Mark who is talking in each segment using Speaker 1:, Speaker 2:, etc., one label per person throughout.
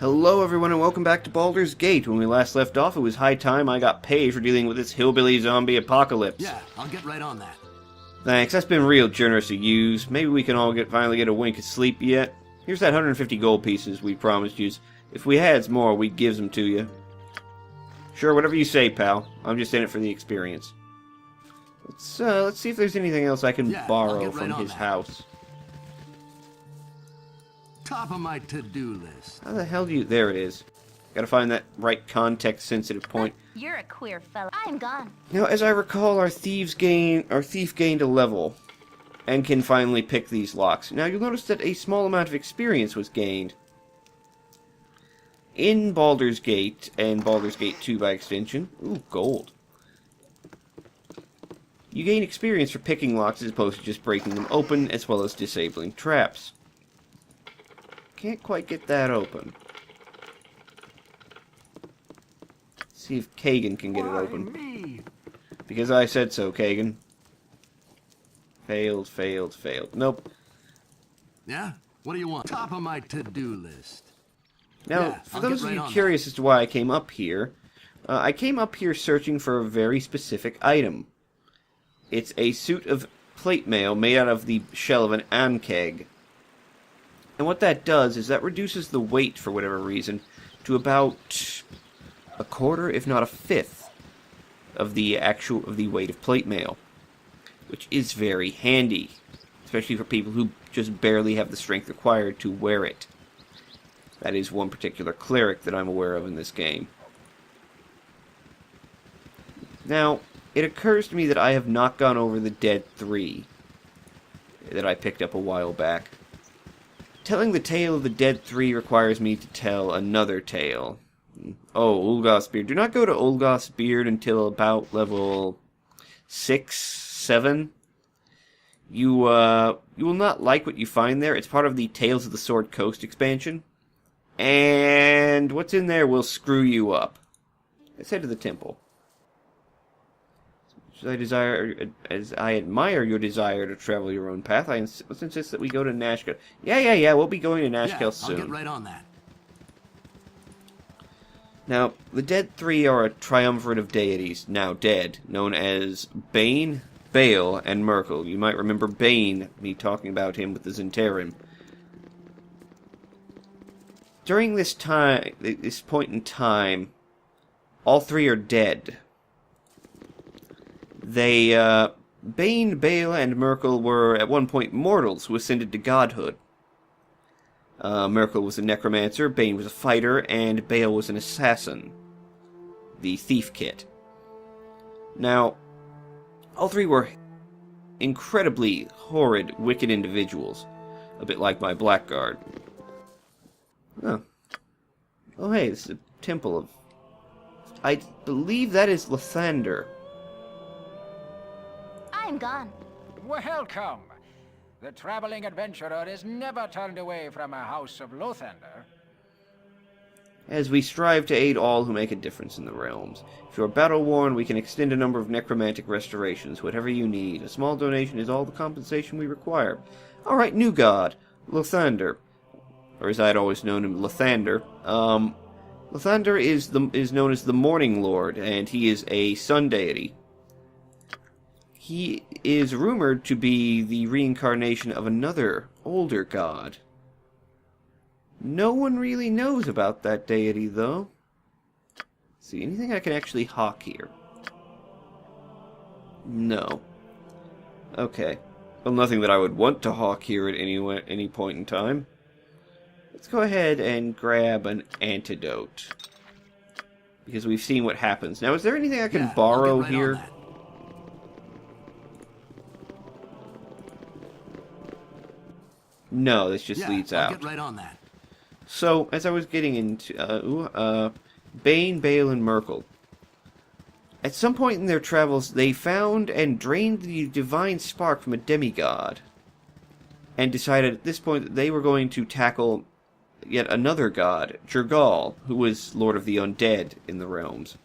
Speaker 1: Hello everyone and welcome back to Baldur's Gate. When we last left off, it was high time I got paid for dealing with this hillbilly zombie apocalypse.
Speaker 2: Yeah, I'll get right on that.
Speaker 1: Thanks, that's been real generous of yous. Maybe we can all finally get a wink of sleep yet. Here's that 150 gold pieces we promised yous. If we had more, we'd give them to you. Sure, whatever you say, pal. I'm just in it for the experience. Let's see if there's anything else I can borrow from his house.
Speaker 2: Top of my to-do list.
Speaker 1: How the hell do you... There it is. Gotta find that right context-sensitive point.
Speaker 3: You're a queer fella. I'm gone.
Speaker 1: Now, as I recall, our thief gained a level, and can finally pick these locks. Now, you'll notice that a small amount of experience was gained. In Baldur's Gate, and Baldur's Gate 2 by extension. Ooh, gold. You gain experience for picking locks as opposed to just breaking them open, as well as disabling traps. Can't quite get that open. See if Kagan can get it open.
Speaker 2: Me?
Speaker 1: Because I said so, Kagan. Failed, failed, failed. Nope.
Speaker 2: Yeah? What do you want? Top of my to-do list.
Speaker 1: Now, for those of you curious as to why I came up here, I came up here searching for a very specific item. It's a suit of plate mail made out of the shell of an ankeg. And what that does is that reduces the weight, for whatever reason, to about a quarter, if not a fifth, of the weight of plate mail, which is very handy, especially for people who just barely have the strength required to wear it. That is one particular cleric that I'm aware of in this game. Now, it occurs to me that I have not gone over the Dead 3 that I picked up a while back. Telling the tale of the Dead 3 requires me to tell another tale. Oh, Ulgoth's Beard. Do not go to Ulgoth's Beard until about level 6, 7. You will not like what you find there. It's part of the Tales of the Sword Coast expansion. And what's in there will screw you up. Let's head to the temple. As I admire your desire to travel your own path, I insist that we go to Nashkel. Yeah, we'll be going to Nashkel soon.
Speaker 2: I'll get right on that.
Speaker 1: Now, the Dead 3 are a triumvirate of deities, now dead, known as Bane, Bale, and Merkel. You might remember Bane, me talking about him with the Zentarim. During this point in time, all three are dead. Bane, Bale, and Merkel were at one point mortals who ascended to godhood. Merkel was a necromancer, Bane was a fighter, and Bale was an assassin. The thief kit. Now, all three were incredibly horrid, wicked individuals. A bit like my blackguard. Oh hey, this is a temple of... I believe that is Lathander.
Speaker 3: I'm gone.
Speaker 4: Welcome. The traveling adventurer is never turned away from a house of Lathander.
Speaker 1: As we strive to aid all who make a difference in the realms. If you are battle-worn, we can extend a number of necromantic restorations, whatever you need. A small donation is all the compensation we require. Alright, new god, Lathander. Or as I had always known him, Lathander. Lathander is known as the Morning Lord, and he is a sun deity. He is rumored to be the reincarnation of another, older god. No one really knows about that deity, though. Let's see, anything I can actually hawk here? No. Okay. Well, nothing that I would want to hawk here at any point in time. Let's go ahead and grab an antidote. Because we've seen what happens. Now, is there anything I can borrow here? No, this just leads out.
Speaker 2: I'll get right on that.
Speaker 1: So, as I was getting into, Bane, Bale, and Merkel. At some point in their travels, they found and drained the divine spark from a demigod. And decided at this point that they were going to tackle yet another god, Jergal, who was Lord of the Undead in the realms.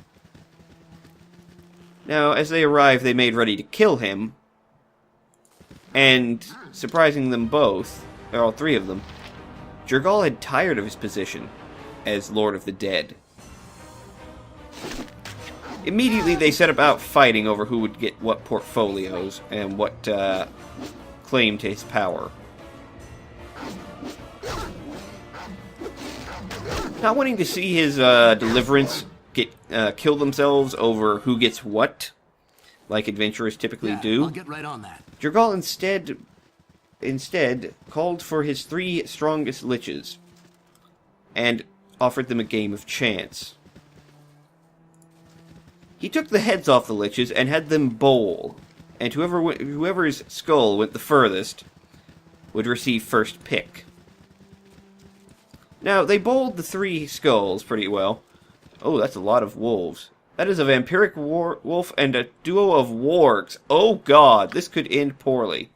Speaker 1: Now, as they arrived, they made ready to kill him. And, surprising them both, all three of them, Jergal had tired of his position as Lord of the Dead. Immediately, they set about fighting over who would get what portfolios and what claim to his power. Not wanting to see his deliverance get kill themselves over who gets what, like adventurers typically do,
Speaker 2: I'll get right on that.
Speaker 1: Jergal instead called for his 3 strongest liches and offered them a game of chance. He took the heads off the liches and had them bowl, and whoever's skull went the furthest would receive first pick. Now, they bowled the 3 skulls pretty well. Oh, that's a lot of wolves. That is a vampiric wolf and a duo of wargs. Oh god, this could end poorly.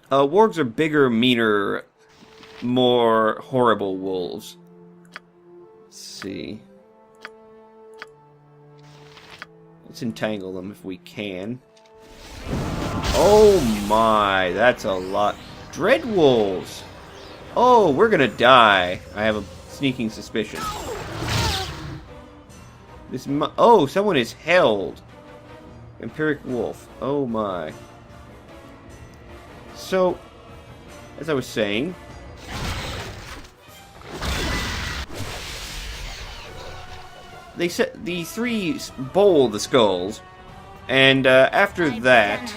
Speaker 1: Wargs are bigger, meaner, more horrible wolves. Let's see. Let's entangle them if we can. Oh my, that's a lot. Dread wolves! Oh, we're gonna die. I have a sneaking suspicion. Oh, someone is held. Vampiric wolf. Oh my. So, as I was saying, they set the 3 bowl the skulls, and after that,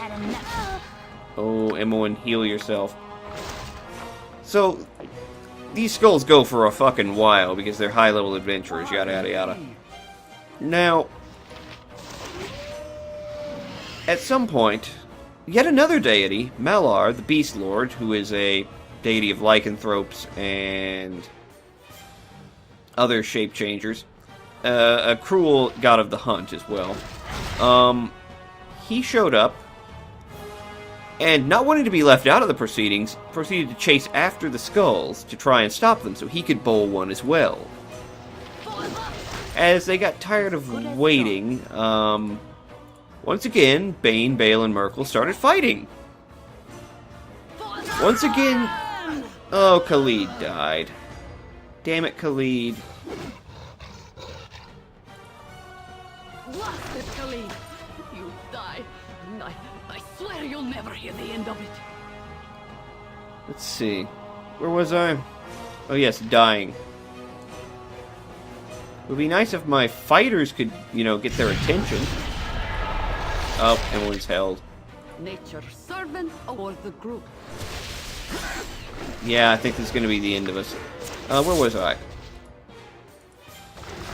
Speaker 1: oh, Emmeline, heal yourself. So, these skulls go for a fucking while because they're high-level adventurers, yada yada yada. Now, at some point, yet another deity, Malar, the Beast Lord, who is a deity of lycanthropes and other shape changers, a cruel god of the hunt as well. He showed up, and not wanting to be left out of the proceedings, proceeded to chase after the skulls to try and stop them so he could bowl one as well. As they got tired of waiting, once again, Bane, Bale, and Merkel started fighting. Once again, oh, Khalid died. Damn it, Khalid.
Speaker 5: Blasted Khalid! You die. I swear you'll never hear the end of it.
Speaker 1: Let's see. Where was I? Oh yes, dying. It would be nice if my fighters could, you know, get their attention. Oh, Emmeline's held.
Speaker 5: Nature's servant or the group?
Speaker 1: Yeah, I think this is going to be the end of us. Where was I?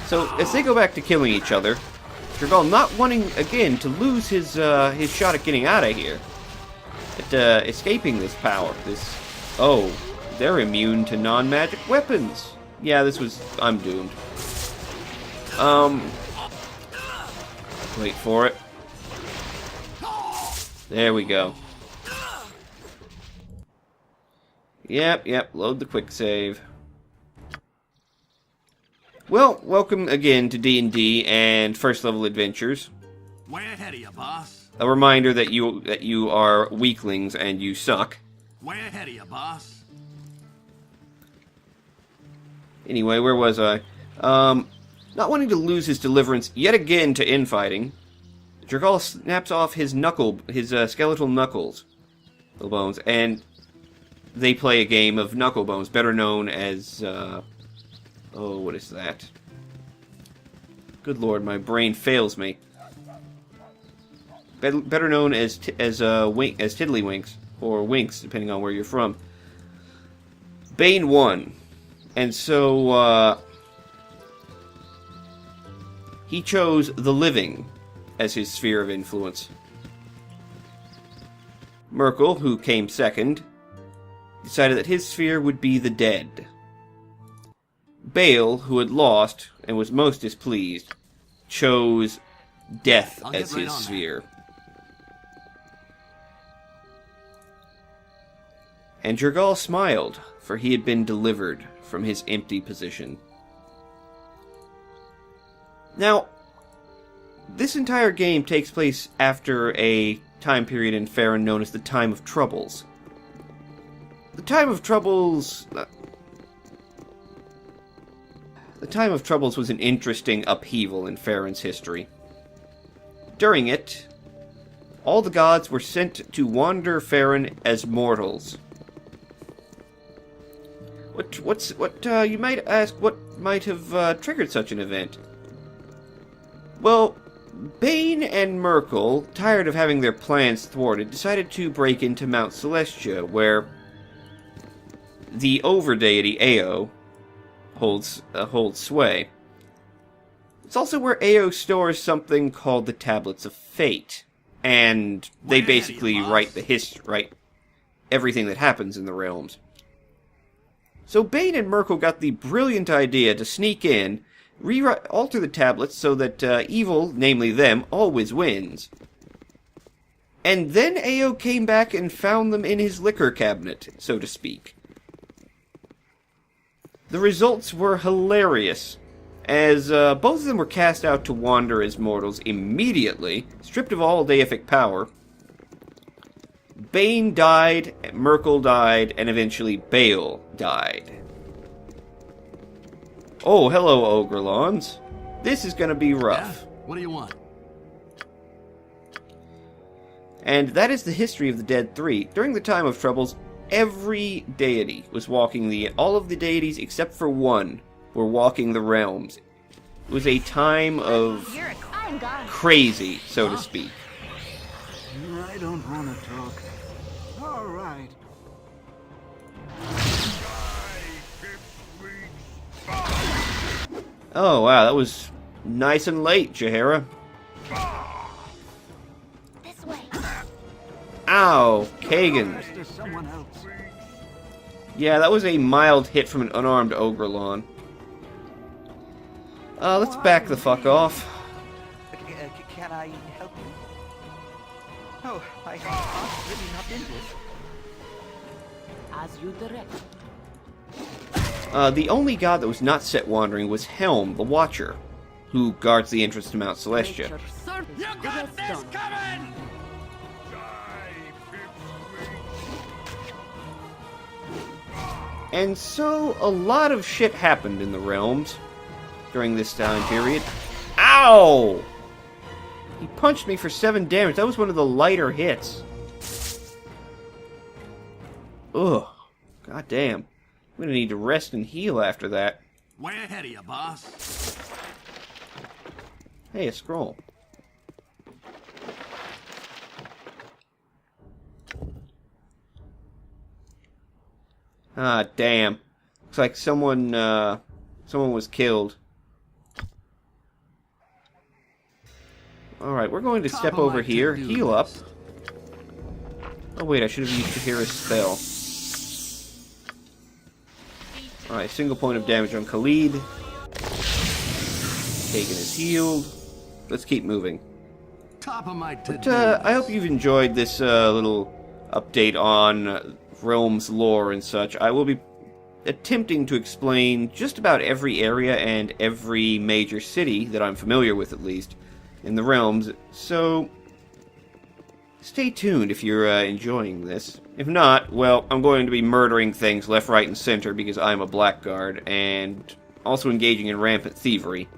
Speaker 1: So, as they go back to killing each other, Jergal not wanting, again, to lose his shot at getting out of here. At escaping this power. Oh, they're immune to non-magic weapons. Yeah, I'm doomed. Wait for it. There we go. Yep, load the quick save. Well, welcome again to D&D and first level adventures.
Speaker 2: Way ahead of you, boss.
Speaker 1: A reminder that you are weaklings and you suck.
Speaker 2: Way ahead of you, boss.
Speaker 1: Anyway, where was I? Not wanting to lose his deliverance yet again to infighting, Jergal snaps off his skeletal knuckles, bones, and they play a game of knuckle bones, better known as, oh, what is that? Good lord, my brain fails me. Better known as tiddlywinks, or winks, depending on where you're from. Bane won, and so, he chose the living as his sphere of influence. Merkel, who came second, decided that his sphere would be the dead. Bale, who had lost and was most displeased, chose death as his sphere. And Jergal smiled, for he had been delivered from his empty position. Now, this entire game takes place after a time period in Faerun known as the Time of Troubles. The Time of Troubles The Time of Troubles was an interesting upheaval in Farron's history. During it, all the gods were sent to wander Farron as mortals. You might ask, what might have triggered such an event? Well, Bane and Merkel, tired of having their plans thwarted, decided to break into Mount Celestia, where the overdeity Ao holds sway. It's also where Ao stores something called the Tablets of Fate, and they basically write the history, write everything that happens in the realms. So Bane and Merkel got the brilliant idea to sneak in, alter the tablets so that evil, namely them, always wins. And then Ao came back and found them in his liquor cabinet, so to speak. The results were hilarious, as both of them were cast out to wander as mortals immediately, stripped of all deific power. Bane died, Merkel died, and eventually Bale died. Oh, hello, Ogrelons. This is gonna be rough.
Speaker 2: Yeah? What do you want?
Speaker 1: And that is the history of the Dead Three. During the Time of Troubles, every deity was walking all of the deities except for one were walking the realms. It was a time of
Speaker 3: I'm gone.
Speaker 1: crazy, so to speak.
Speaker 6: I don't want to talk. All right.
Speaker 1: Oh, wow, that was nice and late, Jaheira.
Speaker 3: This way.
Speaker 1: Ow, Kagan.
Speaker 6: Rest is someone else.
Speaker 1: Yeah, that was a mild hit from an unarmed Ogrelon. Let's back the fuck off.
Speaker 6: Can I help you? Oh, I can't really not in this.
Speaker 5: As you direct.
Speaker 1: The only god that was not set wandering was Helm, the Watcher, who guards the entrance to Mount Celestia.
Speaker 5: Make your service
Speaker 2: You got this
Speaker 5: done.
Speaker 2: coming!
Speaker 1: And so, a lot of shit happened in the realms during this time period. Ow! He punched me for 7 damage. That was one of the lighter hits. Ugh. God damn. I'm gonna need to rest and heal after that.
Speaker 2: Way ahead of you, boss.
Speaker 1: Hey, a scroll. Ah, damn. Looks like someone was killed. Alright, we're going to
Speaker 2: Top
Speaker 1: step
Speaker 2: of
Speaker 1: over
Speaker 2: my
Speaker 1: here,
Speaker 2: to-do
Speaker 1: heal up.
Speaker 2: list.
Speaker 1: Oh wait, I should have used Jaheira's spell. Alright, single point of damage on Khalid. Kagan is healed. Let's keep moving.
Speaker 2: Top of my
Speaker 1: But,
Speaker 2: to-do
Speaker 1: I hope
Speaker 2: list.
Speaker 1: you've enjoyed this little update on Realms lore and such. I will be attempting to explain just about every area and every major city that I'm familiar with, at least, in the Realms, so stay tuned if you're enjoying this. If not, well, I'm going to be murdering things left, right, and center because I'm a blackguard, and also engaging in rampant thievery.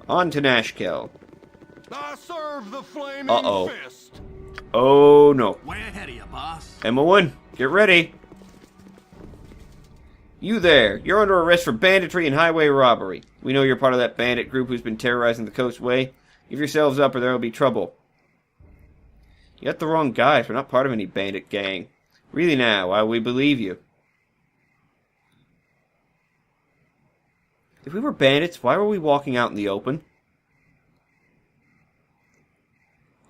Speaker 1: On to Nashkel.
Speaker 7: I serve the flaming
Speaker 1: Uh-oh.
Speaker 7: fist.
Speaker 1: Oh no.
Speaker 2: Way ahead of you, boss.
Speaker 1: Emma1, get ready. You there, you're under arrest for banditry and highway robbery. We know you're part of that bandit group who's been terrorizing the coastway. Give yourselves up or there will be trouble. You got the wrong guys, we're not part of any bandit gang. Really now, why would we believe you? If we were bandits, why were we walking out in the open?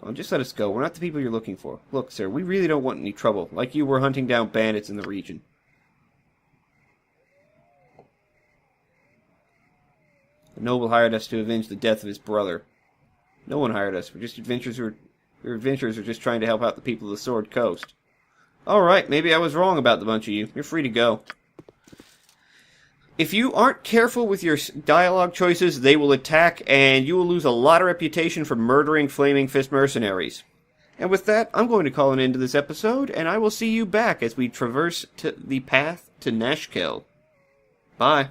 Speaker 1: Oh, just let us go. We're not the people you're looking for. Look, sir, we really don't want any trouble. Like you, we're hunting down bandits in the region. The noble hired us to avenge the death of his brother. No one hired us. We're just adventurers who are just trying to help out the people of the Sword Coast. Alright, maybe I was wrong about the bunch of you. You're free to go. If you aren't careful with your dialogue choices, they will attack, and you will lose a lot of reputation for murdering Flaming Fist mercenaries. And with that, I'm going to call an end to this episode, and I will see you back as we traverse the path to Nashkel. Bye.